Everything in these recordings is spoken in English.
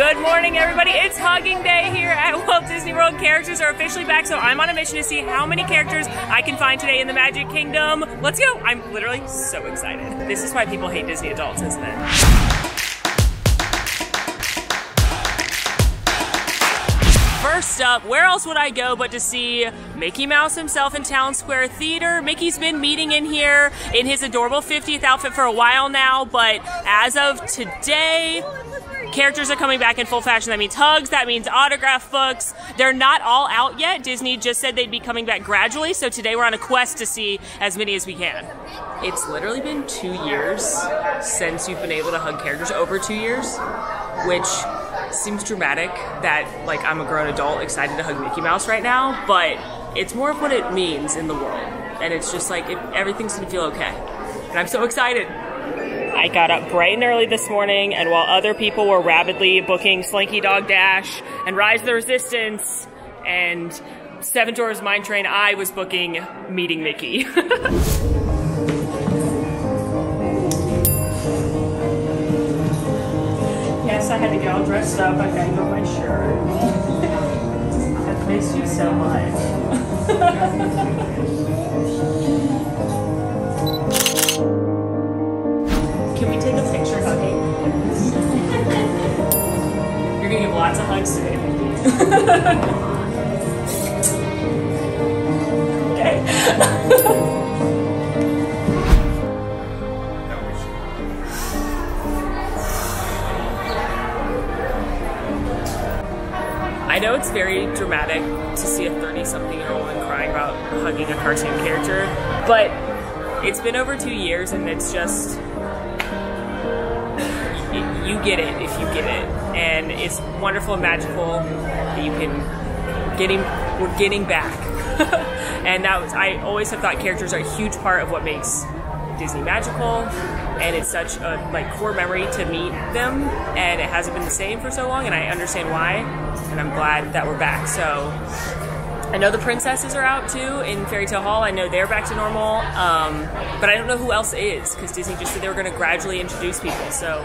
Good morning, everybody. It's hugging day here at Walt Disney World. Characters are officially back, so I'm on a mission to see how many characters I can find today in the Magic Kingdom. Let's go. I'm literally so excited. This is why people hate Disney adults, isn't it? First up, where else would I go but to see Mickey Mouse himself in Town Square Theater? Mickey's been meeting in here in his adorable 50th outfit for a while now, but as of today, characters are coming back in full fashion. That means hugs, that means autograph books. They're not all out yet. Disney just said they'd be coming back gradually, so today we're on a quest to see as many as we can. It's literally been 2 years since you've been able to hug characters, over 2 years, which seems dramatic that like I'm a grown adult excited to hug Mickey Mouse right now, but it's more of what it means in the world. And it's just like, everything's gonna feel okay. And I'm so excited. I got up bright and early this morning, and while other people were rapidly booking Slinky Dog Dash and Rise of the Resistance and Seven Dwarfs Mine Train, I was booking Meeting Mickey. Yes, I had to get all dressed up. I gotta go my shirt. I've missed you so much. Can we take a picture hugging? You're gonna give lots of hugs today, Mickey. Okay. I know it's very dramatic to see a 30-something-year-old woman crying about hugging a cartoon character, but it's been over 2 years, and it's just, you get it if you get it, and it's wonderful and magical that you can we're getting back. And that was, I always have thought characters are a huge part of what makes Disney magical, and it's such a like core memory to meet them, and it hasn't been the same for so long, and I understand why, and I'm glad that we're back. So I know the princesses are out too in Fairy Tale Hall. I know they're back to normal, but I don't know who else is, because Disney just said they were going to gradually introduce people. So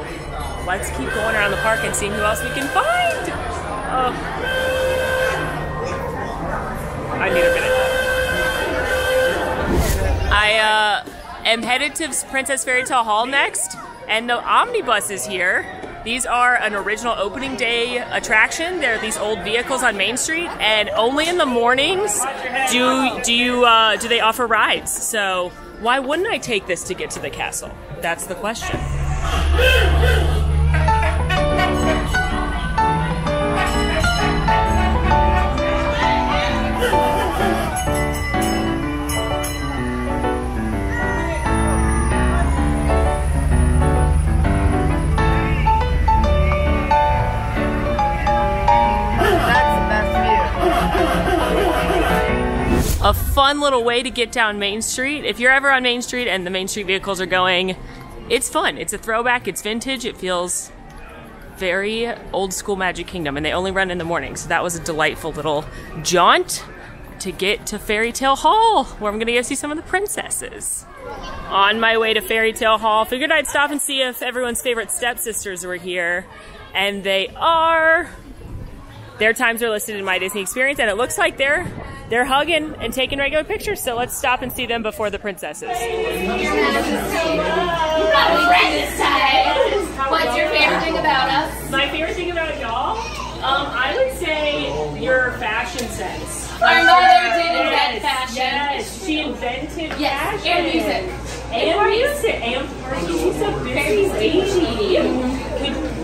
let's keep going around the park and seeing who else we can find. I need a minute. I'm headed to Princess Fairy Tale Hall next, and the omnibus is here. These are an original opening day attraction. They're these old vehicles on Main Street, and only in the mornings do they offer rides. So why wouldn't I take this to get to the castle? That's the question. A fun little way to get down Main Street. If you're ever on Main Street and the Main Street vehicles are going, it's fun. It's a throwback, it's vintage, it feels very old school Magic Kingdom, and they only run in the morning. So that was a delightful little jaunt to get to Fairy Tale Hall, where I'm gonna go see some of the princesses. On my way to Fairy Tale Hall, figured I'd stop and see if everyone's favorite stepsisters were here, and they are. Their times are listed in My Disney Experience, and it looks like they're hugging and taking regular pictures, so let's stop and see them before the princesses. What's your favorite thing about us? My favorite thing about y'all? I would say your fashion sense. Our mother did invent fashion. Yes, she invented fashion. And music. And music. And parties. She's a busy lady.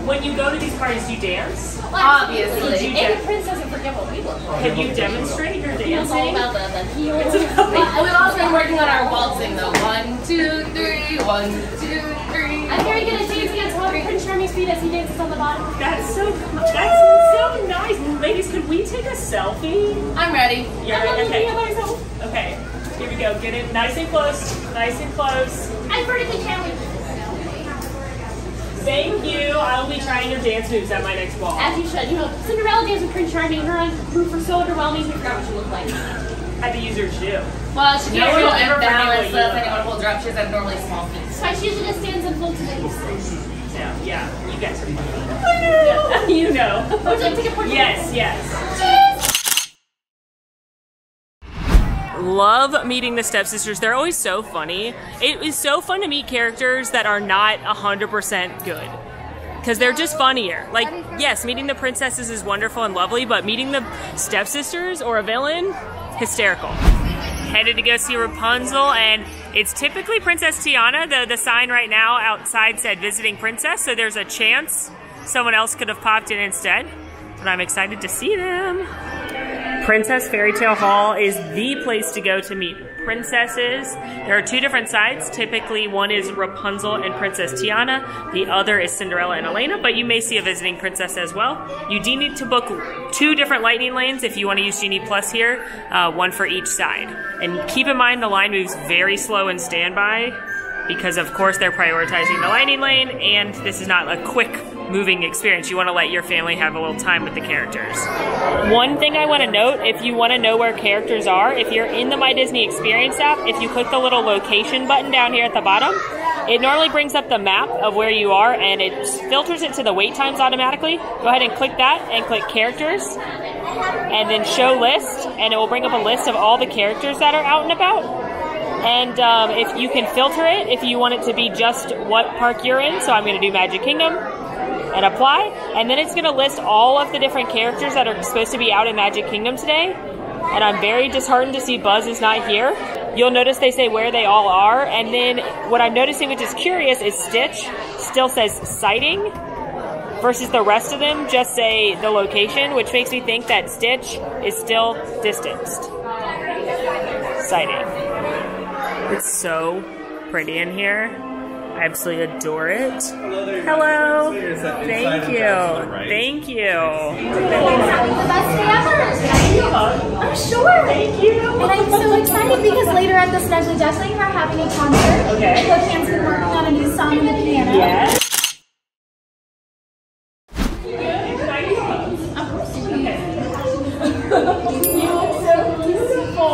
When you go to these parties, do you dance? Obviously. And the princess doesn't forget what we look like. Have you demonstrated your dancing? It's all about the heels. We've also been working on our waltzing though. 1, 2, 3, 1, 2, 3. I'm very good at dancing on top of Prince Charming's feet as he dances on the bottom. That's so nice. Ladies, could we take a selfie? I'm ready. You're ready? Okay. Okay. Here we go. Get it nice and close. Nice and close. I'm vertically challenged. Thank you. I will be trying your dance moves at my next ball. As you should. You know, Cinderella danced with Prince Charming. Her moves were so underwhelming, we forgot what she looked like. Had to use her shoe. Well, she can't No one will really ever forget balance what you if look anyone holds her up. She has abnormally small feet. So she usually just stands and floats in the Yeah, you guys are funny. You know. Would you like to get portrait? Yes, yes. Love meeting the stepsisters. They're always so funny. It is so fun to meet characters that are not 100% good. Because they're just funnier. Like, yes, meeting the princesses is wonderful and lovely, but meeting the stepsisters or a villain, hysterical. Headed to go see Rapunzel, and it's typically Princess Tiana. The sign right now outside said visiting princess, so there's a chance someone else could have popped in instead. But I'm excited to see them. Princess Fairy Tale Hall is the place to go to meet princesses. There are two different sides. Typically, one is Rapunzel and Princess Tiana. The other is Cinderella and Elena, but you may see a visiting princess as well. You do need to book 2 different lightning lanes if you want to use Genie Plus here, one for each side. And keep in mind the line moves very slow in standby because, of course, they're prioritizing the lightning lane, and this is not a quick moving experience. You want to let your family have a little time with the characters. One thing I want to note, if you want to know where characters are, if you're in the My Disney Experience app, if you click the little location button down here at the bottom, it normally brings up the map of where you are and it filters it to the wait times automatically. Go ahead and click that and click characters and then show list, and it will bring up a list of all the characters that are out and about. And if you can filter it, if you want it to be just what park you're in, so I'm going to do Magic Kingdom, and apply, and then it's going to list all of the different characters that are supposed to be out in Magic Kingdom today. And I'm very disheartened to see Buzz is not here. You'll notice they say where they all are, and then what I'm noticing, which is curious, is Stitch still says sighting versus the rest of them just say the location, which makes me think that Stitch is still distanced. Sighting. It's so pretty in here. I absolutely adore it. Hello. Thank you. Thank you. Having the best day ever. I'm sure. Thank you. And I'm so excited because later at the Snugly Duckling, we're having a concert. Okay. Cocan's been working on a new song on the piano. Yes. You look so beautiful.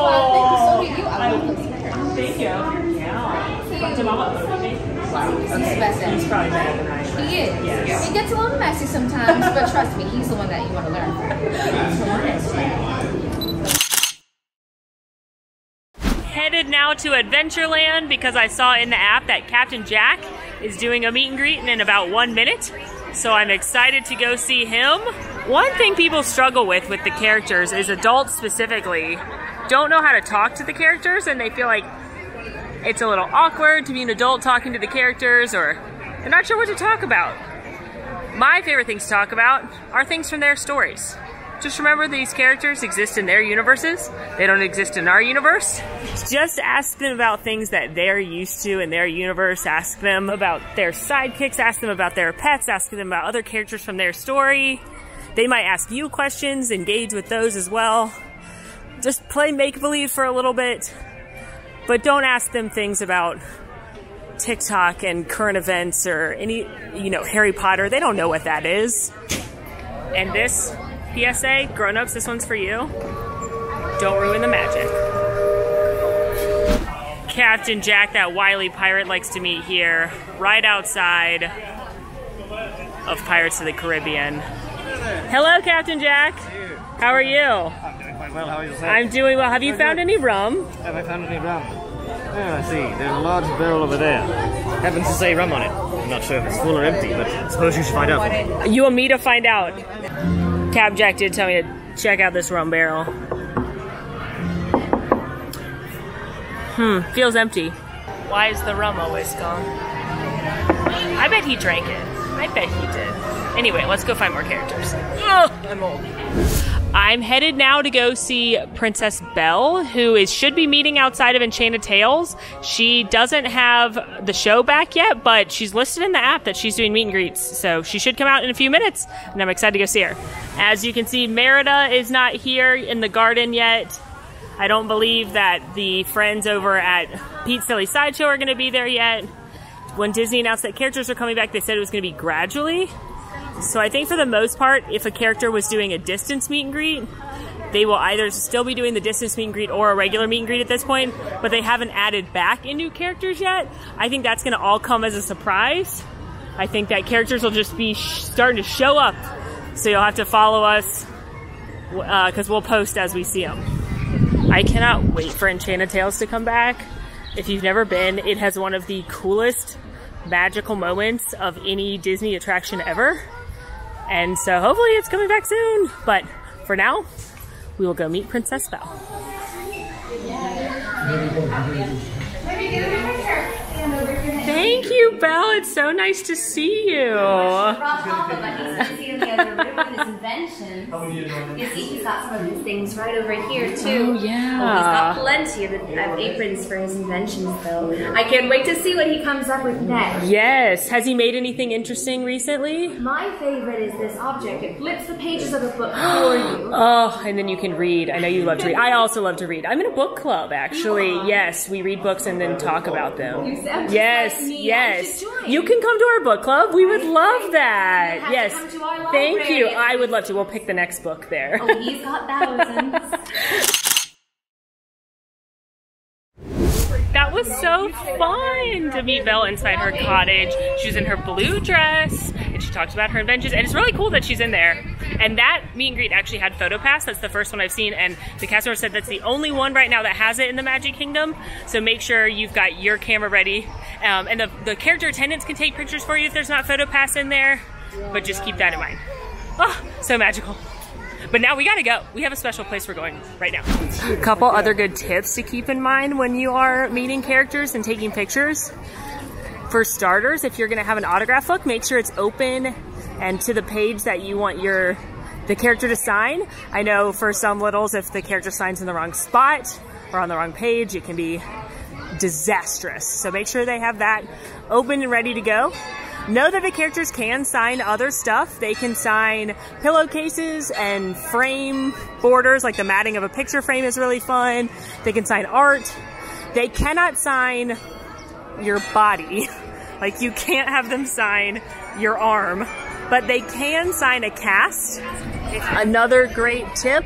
Thank you. Yeah. To Mama. Okay. He's probably better than I am. He is. Yes. It gets a little messy sometimes, but trust me, he's the one that you want to learn from. Headed now to Adventureland because I saw in the app that Captain Jack is doing a meet and greet in about 1 minute. So I'm excited to go see him. One thing people struggle with the characters is adults specifically don't know how to talk to the characters, and they feel like it's a little awkward to be an adult talking to the characters, or they're not sure what to talk about. My favorite things to talk about are things from their stories. Just remember these characters exist in their universes. They don't exist in our universe. Just ask them about things that they're used to in their universe. Ask them about their sidekicks. Ask them about their pets. Ask them about other characters from their story. They might ask you questions. Engage with those as well. Just play make-believe for a little bit. But don't ask them things about TikTok and current events or any, Harry Potter. They don't know what that is. And this PSA, grown-ups, this one's for you. Don't ruin the magic. Captain Jack, that wily pirate, likes to meet here, right outside of Pirates of the Caribbean. Hello, Captain Jack. How are you? I'm doing quite well. How are you? I'm doing well. Have you found any rum? Have I found any rum? Oh, I see. There's a large barrel over there. Happens to say rum on it. I'm not sure if it's full or empty, but I suppose you should find out. You want me to find out? Cap Jack did tell me to check out this rum barrel. Feels empty. Why is the rum always gone? I bet he drank it. I bet he did. Anyway, let's go find more characters. Ugh, I'm old. I'm headed now to go see Princess Belle, who should be meeting outside of Enchanted Tales. She doesn't have the show back yet, but she's listed in the app that she's doing meet and greets, so she should come out in a few minutes, and I'm excited to go see her. As you can see, Merida is not here in the garden yet. I don't believe that the friends over at Pete's Silly Sideshow are going to be there yet. When Disney announced that characters are coming back, they said it was going to be gradually. So I think for the most part, if a character was doing a distance meet and greet, they will either still be doing the distance meet and greet or a regular meet and greet at this point, but they haven't added back in new characters yet. I think that's going to all come as a surprise. I think that characters will just be starting to show up So you'll have to follow us because we'll post as we see them. I cannot wait for Enchanted Tales to come back. If you've never been, it has one of the coolest magical moments of any Disney attraction ever. And so hopefully it's coming back soon. But for now, we will go meet Princess Belle. Thank you, Belle. It's so nice to see you. You see, he's got some of his things right over here, too. Oh, yeah. Oh, he's got plenty of aprons for his inventions, though. I can't wait to see what he comes up with next. Yes. Has he made anything interesting recently? My favorite is this object. It flips the pages of a book for you. Oh, and then you can read. I know you love to read. I also love to read. I'm in a book club, actually. Yes, we read books and then talk about them. You sound just Yes, like me. yes. I should join. You can come to our book club. We would love that. You have Yes. to come to our Thank you. library. I would love to. We'll pick the next book there. Oh, he's got thousands. That was so fun to meet Belle inside her cottage. She was in her blue dress and she talked about her inventions, and it's really cool that she's in there. And that meet and greet actually had PhotoPass. That's the first one I've seen, and the cast member said that's the only one right now that has it in the Magic Kingdom. So make sure you've got your camera ready. And the character attendants can take pictures for you if there's not PhotoPass in there, but just keep that in mind. Oh, so magical. But now we gotta go. We have a special place we're going right now. A couple other good tips to keep in mind when you are meeting characters and taking pictures. For starters, if you're gonna have an autograph book, make sure it's open and to the page that you want the character to sign. I know for some littles, if the character signs in the wrong spot or on the wrong page, it can be disastrous. So make sure they have that open and ready to go. Know that the characters can sign other stuff. They can sign pillowcases and frame borders, like the matting of a picture frame is really fun. They can sign art. They cannot sign your body. Like, you can't have them sign your arm, but they can sign a cast. Another great tip,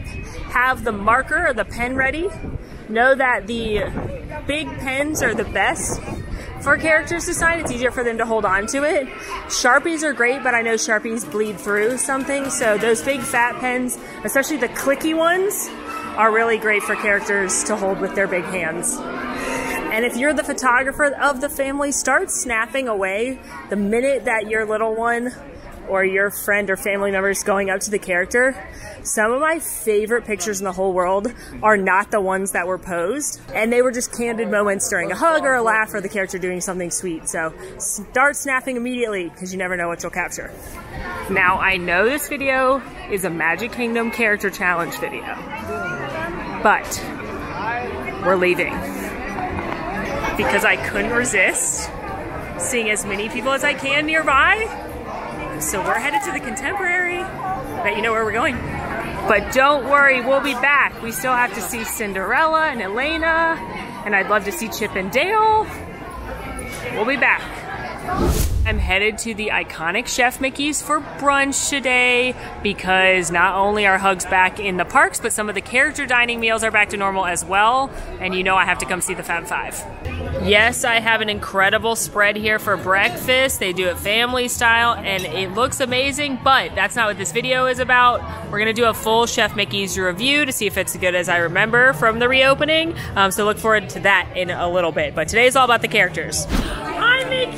have the marker or the pen ready. Know that the big pens are the best for characters to sign. It's easier for them to hold on to it. Sharpies are great, but I know Sharpies bleed through something, so those big fat pens, especially the clicky ones, are really great for characters to hold with their big hands. And if you're the photographer of the family, start snapping away the minute that your little one or your friend or family member is going up to the character. Some of my favorite pictures in the whole world are not the ones that were posed, and they were just candid moments during a hug or a laugh or the character doing something sweet. So start snapping immediately, because you never know what you'll capture. Now, I know this video is a Magic Kingdom character challenge video, but we're leaving because I couldn't resist seeing as many people as I can nearby. So we're headed to the Contemporary. Bet you know where we're going. But don't worry, we'll be back. We still have to see Cinderella and Elena, and I'd love to see Chip and Dale. We'll be back. I'm headed to the iconic Chef Mickey's for brunch today, because not only are hugs back in the parks, but some of the character dining meals are back to normal as well. And you know I have to come see the Fab Five. Yes, I have an incredible spread here for breakfast. They do it family style and it looks amazing, but that's not what this video is about. We're gonna do a full Chef Mickey's review to see if it's as good as I remember from the reopening. So look forward to that in a little bit. But today is all about the characters. Hi, Mickey.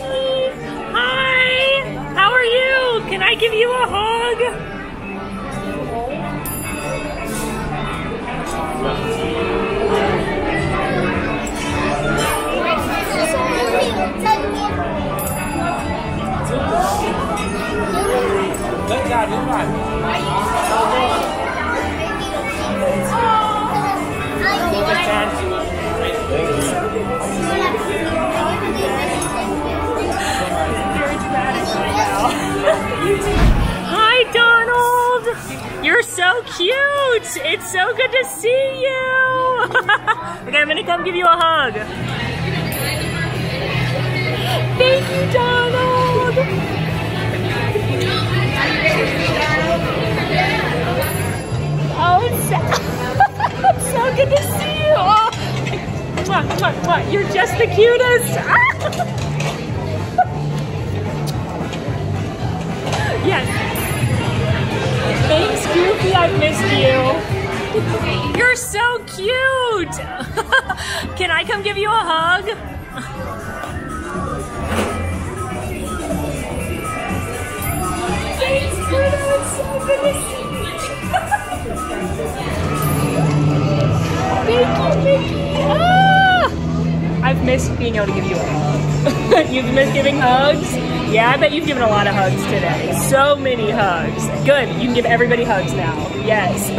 Hi. How are you? Can I give you a hug? Hi, Donald! You're so cute! It's so good to see you! Okay, I'm gonna come give you a hug. Thank you, Donald! Oh, it's so good to see you! Oh. Mwah, mwah, mwah. You're just the cutest! Yes. missed you. You're so cute. Can I come give you a hug? Thanks, Bruno. It's so good to see you. Thank you, Mickey. Ah! I've missed being able to give you a hug. You've missed giving hugs? Yeah, I bet you've given a lot of hugs today. So many hugs. Good, you can give everybody hugs now. Yes.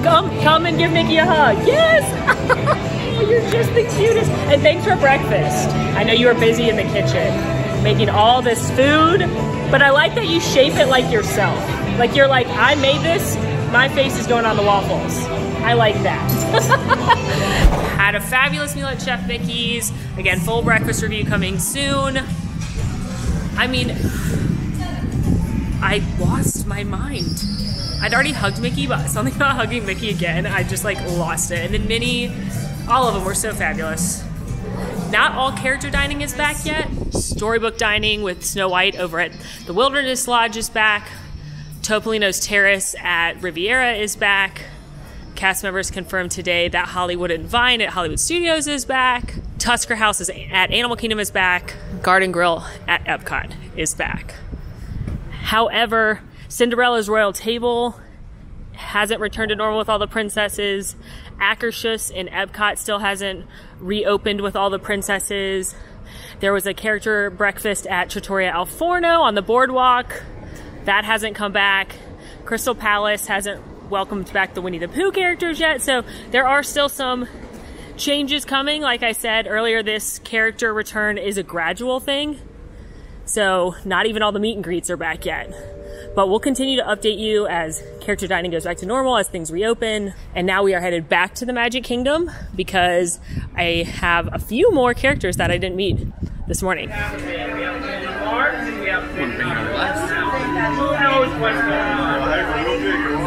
Come and give Mickey a hug. Yes! You're just the cutest. And thanks for breakfast. I know you were busy in the kitchen making all this food, but I like that you shape it like yourself. Like you're like, I made this, my face is going on the waffles. I like that. Had a fabulous meal at Chef Mickey's. Again, full breakfast review coming soon. I mean, I lost my mind. I'd already hugged Mickey, but something about hugging Mickey again, I just like lost it. And then Minnie, all of them were so fabulous. Not all character dining is back yet. Storybook dining with Snow White over at the Wilderness Lodge is back. Topolino's Terrace at Riviera is back. Cast members confirmed today that Hollywood and Vine at Hollywood Studios is back. Tusker House is at Animal Kingdom is back. Garden Grill at Epcot is back. However, Cinderella's Royal Table hasn't returned to normal with all the princesses. Akershus in Epcot still hasn't reopened with all the princesses. There was a character breakfast at Trattoria Al Forno on the boardwalk. That hasn't come back. Crystal Palace hasn't welcomed back the Winnie the Pooh characters yet, so there are still some changes coming. Like I said earlier, this character return is a gradual thing, so not even all the meet and greets are back yet. But we'll continue to update you as character dining goes back to normal, as things reopen. And now we are headed back to the Magic Kingdom because I have a few more characters that I didn't meet this morning. Have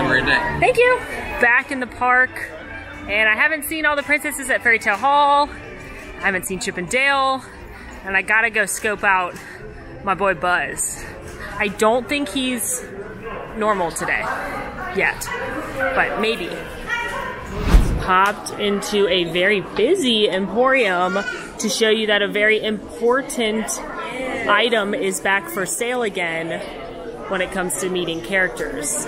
a great day. Thank you. Back in the park, and I haven't seen all the princesses at Fairy Tale Hall. I haven't seen Chip and Dale, and I gotta go scope out my boy Buzz. I don't think he's normal today yet, but maybe. Popped into a very busy Emporium to show you that a very important item is back for sale again when it comes to meeting characters.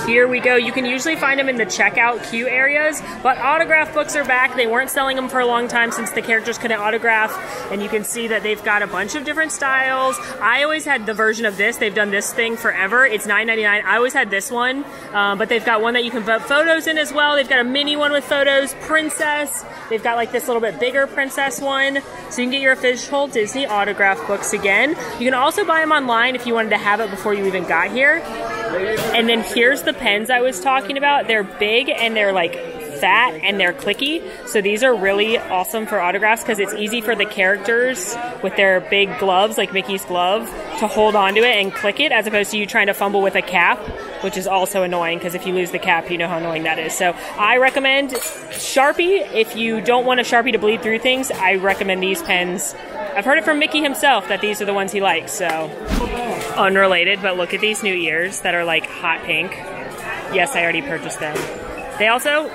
Here we go. You can usually find them in the checkout queue areas, but autograph books are back. They weren't selling them for a long time since the characters couldn't autograph, and you can see that they've got a bunch of different styles. I always had the version of this. They've done this thing forever. It's $9.99. I always had this one, but they've got one that you can put photos in as well. They've got a mini one with photos, princess. They've got like this little bit bigger princess one, so you can get your official Disney autograph books again. You can also buy them online if you wanted to have it before you even got here. And then here's the pens I was talking about. They're big and they're like fat and they're clicky. So these are really awesome for autographs because it's easy for the characters with their big gloves, like Mickey's glove, to hold onto it and click it, as opposed to you trying to fumble with a cap, which is also annoying because if you lose the cap, you know how annoying that is. So I recommend Sharpie. If you don't want a Sharpie to bleed through things, I recommend these pens. I've heard it from Mickey himself that these are the ones he likes, so. Unrelated, but look at these New Year's that are like hot pink. Yes, I already purchased them. They also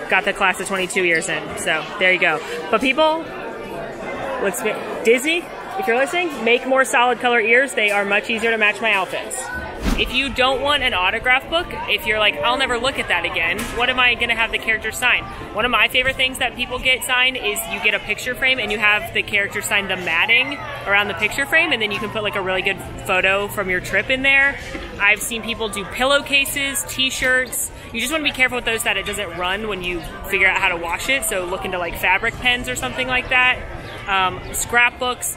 got the class of 22 years in, so there you go. But people, Disney, if you're listening, make more solid color ears. They are much easier to match my outfits. If you don't want an autograph book, if you're like, I'll never look at that again, what am I gonna have the character sign? One of my favorite things that people get signed is you get a picture frame and you have the character sign the matting around the picture frame, and then you can put like a really good photo from your trip in there. I've seen people do pillowcases, t-shirts. You just wanna be careful with those that it doesn't run when you figure out how to wash it, so look into like fabric pens or something like that. Scrapbooks,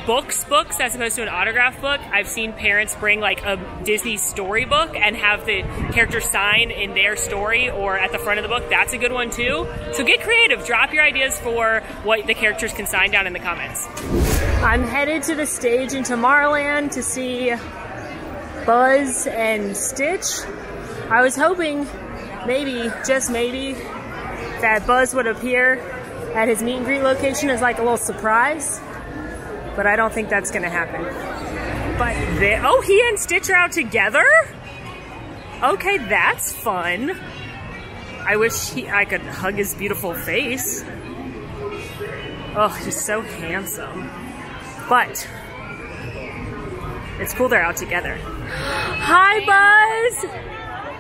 books as opposed to an autograph book. I've seen parents bring like a Disney storybook and have the character sign in their story or at the front of the book. That's a good one too. So get creative. Drop your ideas for what the characters can sign down in the comments. I'm headed to the stage in Tomorrowland to see Buzz and Stitch. I was hoping, maybe, just maybe, that Buzz would appear at his meet and greet location as like a little surprise, but I don't think that's gonna happen. But oh, he and Stitch are out together? Okay, that's fun. I wish I could hug his beautiful face. Oh, he's so handsome. But it's cool they're out together. Hi, Buzz!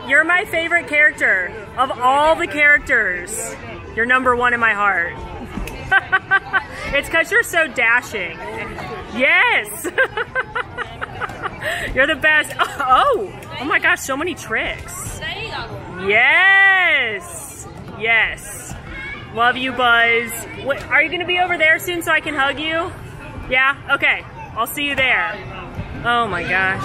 You're my favorite character of all the characters. You're number one in my heart. It's because you're so dashing. Yes! You're the best. Oh my gosh, so many tricks. Yes! Yes. Love you, Buzz. Wait, are you gonna be over there soon so I can hug you? Yeah? Okay. I'll see you there. Oh my gosh.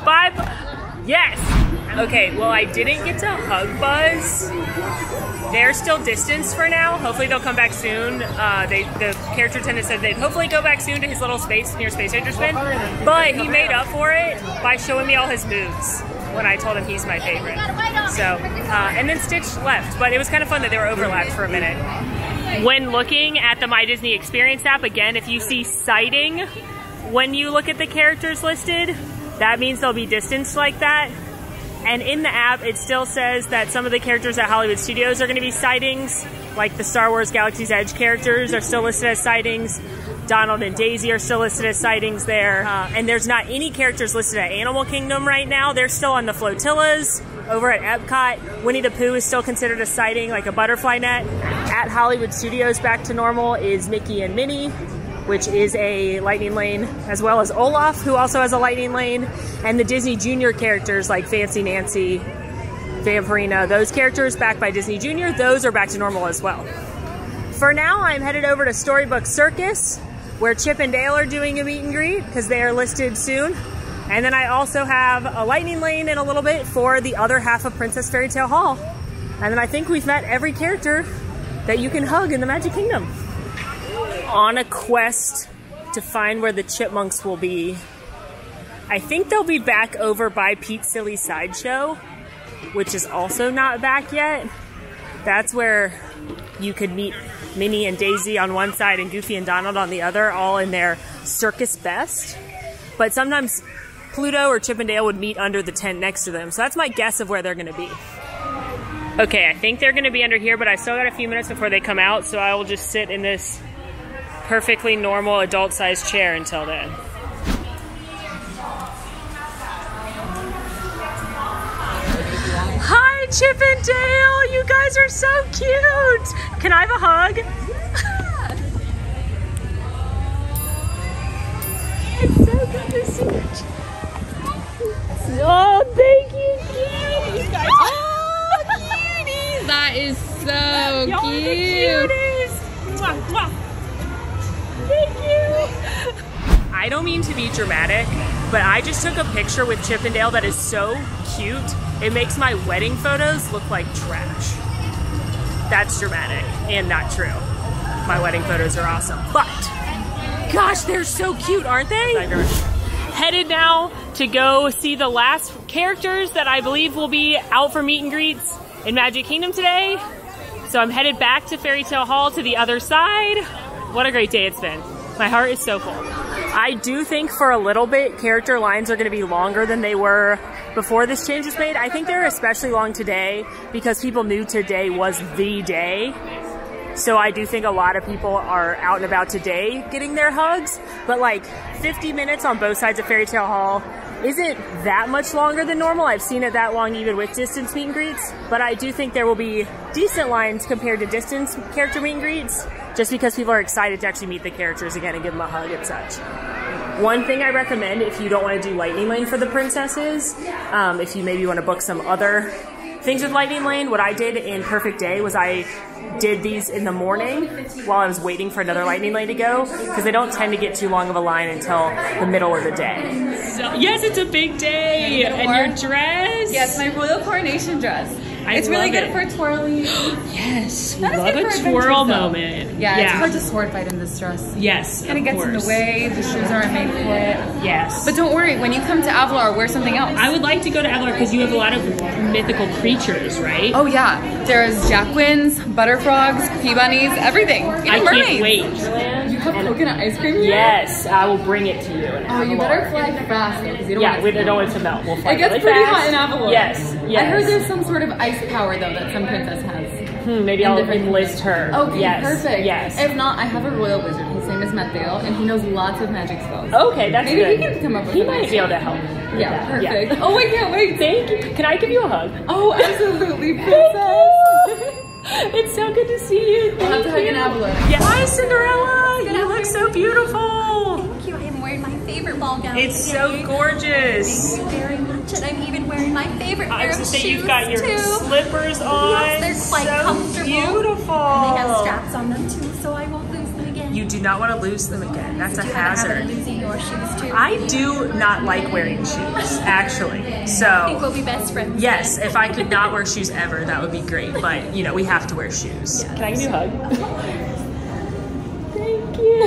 Bye. Yes. Okay, well, I didn't get to hug Buzz. They're still distanced for now. Hopefully they'll come back soon. The character attendant said they'd hopefully go back soon to his little space near Space Ranger Spin. But he made up for it by showing me all his moves when I told him he's my favorite. So, and then Stitch left. But it was kind of fun that they were overlapped for a minute. When looking at the My Disney Experience app, again, if you see sighting when you look at the characters listed, that means they'll be distanced like that. And in the app, it still says that some of the characters at Hollywood Studios are going to be sightings, like the Star Wars Galaxy's Edge characters are still listed as sightings. Donald and Daisy are still listed as sightings there. And there's not any characters listed at Animal Kingdom right now. They're still on the flotillas. Over at Epcot, Winnie the Pooh is still considered a sighting, like a butterfly net. At Hollywood Studios, back to normal is Mickey and Minnie, which is a lightning lane, as well as Olaf, who also has a lightning lane, and the Disney Junior characters like Fancy Nancy, Vampirina, those characters back by Disney Junior, those are back to normal as well. For now, I'm headed over to Storybook Circus, where Chip and Dale are doing a meet and greet, because they are listed soon. And then I also have a lightning lane in a little bit for the other half of Princess Fairy Tale Hall. And then I think we've met every character that you can hug in the Magic Kingdom. On a quest to find where the chipmunks will be. I think they'll be back over by Pete's Silly Sideshow, which is also not back yet. That's where you could meet Minnie and Daisy on one side and Goofy and Donald on the other, all in their circus best. But sometimes Pluto or Chip and Dale would meet under the tent next to them. So that's my guess of where they're gonna be. Okay, I think they're gonna be under here, but I still got a few minutes before they come out, so I will just sit in this perfectly normal adult-sized chair until then. Hi, Chip and Dale! You guys are so cute! Can I have a hug? Yeah. It's so good to see you. Oh, thank you, cuties! You guys. Oh, cuties! That is so Y'all cute. are the cuties! Mwah, mwah. Thank you! I don't mean to be dramatic, but I just took a picture with Chip and Dale that is so cute. It makes my wedding photos look like trash. That's dramatic and not true. My wedding photos are awesome, but gosh, they're so cute, aren't they? Headed now to go see the last characters that I believe will be out for meet and greets in Magic Kingdom today. So I'm headed back to Fairy Tale Hall to the other side. What a great day it's been. My heart is so full. I do think for a little bit, character lines are gonna be longer than they were before this change was made. I think they're especially long today because people knew today was the day. So I do think a lot of people are out and about today getting their hugs, but like 50 minutes on both sides of Fairy Tale Hall isn't that much longer than normal. I've seen it that long even with distance meet and greets, but I do think there will be decent lines compared to distance character meet and greets, just because people are excited to actually meet the characters again and give them a hug and such. One thing I recommend if you don't want to do Lightning Lane for the princesses, if you maybe want to book some other things with Lightning Lane, what I did in Perfect Day was I did these in the morning while I was waiting for another Lightning Lane to go, because they don't tend to get too long of a line until the middle of the day. So, yes, it's a big day. And your dress? Yes, my royal coronation dress. It's really good for twirling. Yes, we love a twirl moment. Yeah, it's hard to sword fight in this dress. Yes, and it gets in the way. The shoes aren't made for it. Yes. But don't worry, when you come to Avalar, wear something else. I would like to go to Avalar because you have a lot of mythical creatures, right? Oh yeah, there's Jacquins, Butterfrogs, Pea Bunnies, everything. Even mermaids. I can't wait. You have coconut ice cream here? Yes, I will bring it to you. Oh, you better fly fast though, because you don't want we don't want it to melt. We'll fly It gets really pretty fast. hot in Avalon. Yes, yes. I heard there's some sort of ice power though that some princess has. Maybe I'll enlist her. Okay, yes, perfect. Yes. If not, I have a royal wizard. His name is Mateo, and he knows lots of magic spells. Okay, that's Maybe good. he can come up with He something. might be able to help. Yeah, perfect. Yeah. Oh, I can't wait. Thank you. Can I give you a hug? Oh, absolutely, princess. It's so good to see you. We'll have to hug in Avalon. Yeah. Hi, Cinderella. You look so beautiful. Thank you. I am wearing my favorite ball gown It's today. so gorgeous. Thank you very much. And I'm even wearing my favorite I pair was of to say shoes you've got your too. slippers on. Yes, they're quite so comfortable. Beautiful. And they have straps on them too, so I won't lose them again. You do not want to lose them again. That's a Do you have a habit hazard. of losing your shoes too? I do not like wearing shoes, actually. I think So, we'll be best friends. yes, if I could not wear shoes ever, that would be great. But, you know, we have to wear shoes. Can I give you a hug? Thank you.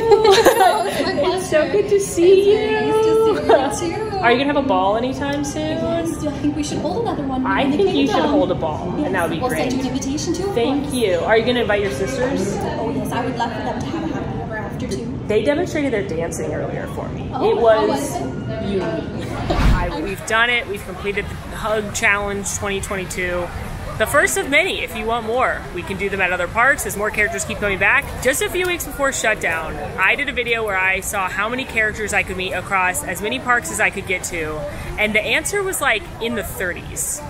It's so good to see you. Nice to see you too. Are you going to have a ball anytime soon? Yes, I think we should hold another one. I think you should hold a ball, and that would be We'll great. send you an invitation too. of Thank course. you. Are you going to invite your sisters? Oh yes, I would love for them to have a happy ever after too. They demonstrated their dancing earlier for me. Oh, It how was was it? unique. We've done it. We've completed the Hug Challenge 2022. The first of many. If you want more, we can do them at other parks as more characters keep coming back. Just a few weeks before shutdown, I did a video where I saw how many characters I could meet across as many parks as I could get to, and the answer was like in the 30s.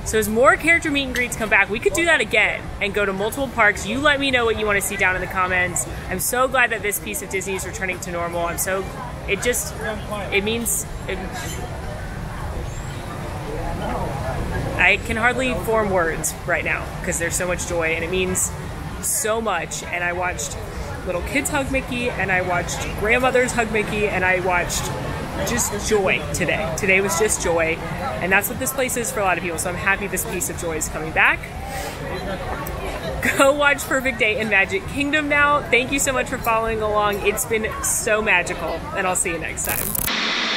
So as more character meet and greets come back, we could do that again and go to multiple parks. You let me know what you want to see down in the comments. I'm so glad that this piece of Disney is returning to normal. It means, I can hardly form words right now because there's so much joy and it means so much. And I watched little kids hug Mickey, and I watched grandmothers hug Mickey, and I watched just joy today. Today was just joy, and that's what this place is for a lot of people. So I'm happy this piece of joy is coming back. Go watch Perfect Day in Magic Kingdom now. Thank you so much for following along. It's been so magical, and I'll see you next time.